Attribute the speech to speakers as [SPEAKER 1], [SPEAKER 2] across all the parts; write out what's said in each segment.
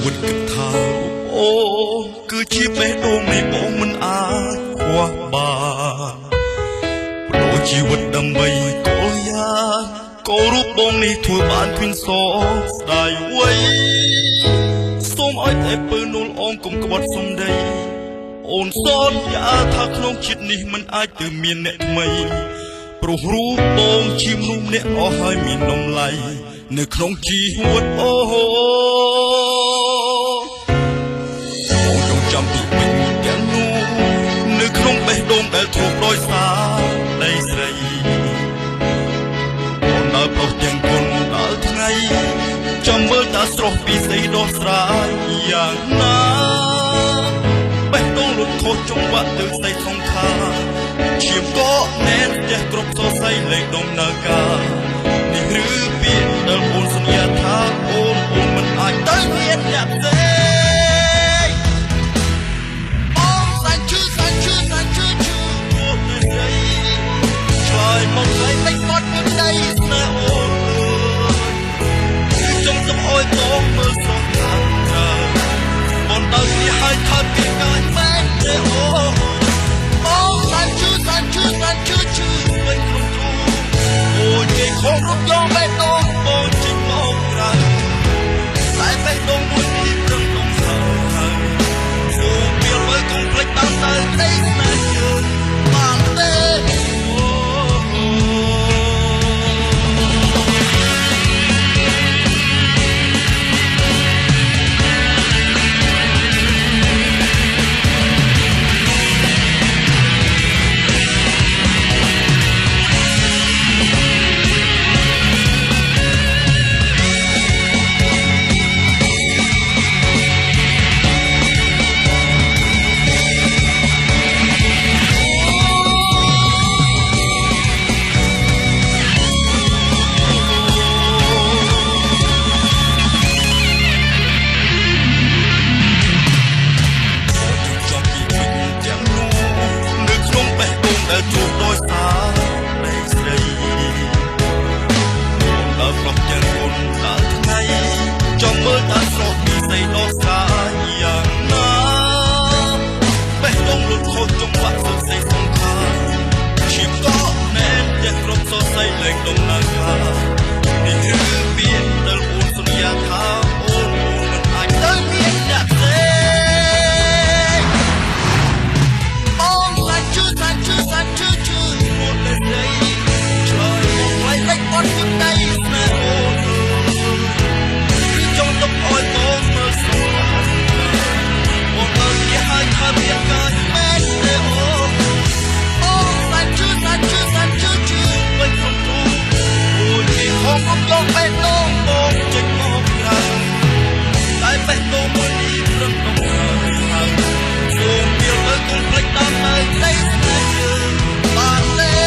[SPEAKER 1] វិតគិតថាអូគឺជាបេះដូងនៃបងមិនអាចខ្វះបានព្រោះជីវិតដើម្បីកលយ៉ាក៏រូបបងនេះធ្វើបានឃើញសោកស្ដាយវ័យសូមឲ្យតែពើនួលអងកុំក្បត់សំដីអូនសន្យាថាក្នុងជាតិនេះមិនអាចទៅមានអ្នកថ្មីព្រោះរូបបងជាមនុស្សម្នាក់អស់ហើយមាននំឡៃនៅក្នុងជីវិតអូបងចងចាំពីពេញទាំងនោះនៅក្នុងបេះដូងដែលធូរដោយសារដីស្រីអូនដើរប្រុសទាំងគុណដើរថ្ងៃចាំមើលតាស្រស់ពីស្អីដោះស្រាយយ៉ាងណាបេះដូងលុតខុសចង្វាក់ទៅស្ដីសង្ខារឈាមក៏ណែនចេះគ្រប់សរសៃលេខដំណើរការនេះឬពាក្យដែលអូនសន្យាថាអូនមិនអាចទៅមានអ្នកផ្សេងអូនសាច់ឈឺអូនទៅស្រីឆ្លើយមកស្អីមិនបាត់ពីដីស្នេហ៍អូនចង់ទៅអោយបងមើលស្រស់ខាងក្រៅបងទៅនេះហើយថើបពីកាយមែនទេអូសាច់ឈឺមិនគ្រប់គ្រូអូយគេខំរត់យកបេះដូងបងចេញមកក្រៅតែបេះដូងមួយនេះព្រឹងដងសើសូមពីមើលកុំភ្លេចតាមទៅដីស្នេហ៍យើងបានទេជួបដោយសារដីស្រីដល់ប្រុសទាំងគុណដល់ថ្ងៃចំមើលតាស្រស់ពីស្អីដោះស្រាយយ៉ាងណាបេះដូងលុតខុសចង្វាក់សរសៃសង្ខារឈាមក៏ណែនចេះគ្រប់សរសៃលេខដំណើរការនេះគឺពាក្យដែលអូនសន្យាថាអូនមិនអាចទៅមានអ្នកផ្សេងអូនសាច់ឈឺឆ្លើយមកໄວលេចអត់ពីដីស្នេហ៍អូនគឺចង់ទុកអោយបងមើលស្អាតអូនអើយគេឲ្យថើបពីកាយមែនទេអូសាច់ឈឺមិនគ្រប់គ្រូអូយគេខំរត់យកបេះដូងបងចេញមកក្រៅតែបេះដូងមួយនេះព្រឹងដងហើយសូមពីលើកុំភ្លេចតាមនៅដីស្នេហ៍យើងបានទេ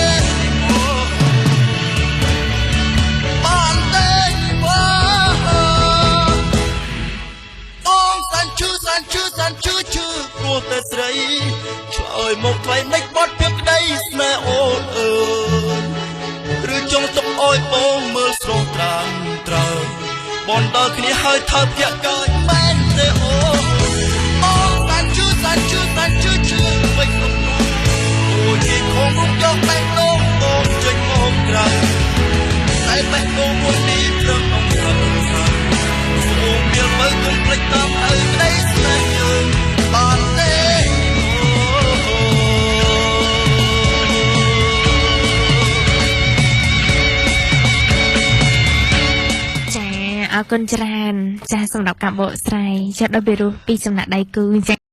[SPEAKER 1] ព្រោះតែស្រីឆ្លើយមកថ្លៃមិនបត់ពីក្តីស្នេហ៍អូនអើយឬចង់ទុកអោយបងមើលស្រស់ត្រាំត្រូវបងដល់គ្នាហើយថើបភាក់កាយមែនទេអូសាច់ឈឺមិនគ្រប់នោះអូយគេខំរត់យកបេះដូងបងចេញមកក្រៅតែបេះដូងមួយនេះព្រឹងអងសើសូមមានមើលកុំភ្លេចតាមឲ្យក្តីស្នេហ៍យើងបានទេ
[SPEAKER 2] អរគុណច្រើនចាស់សម្រាប់ការបកស្រាយចាស់ដល់ពីរោះពីសំណាក់ដៃគូចា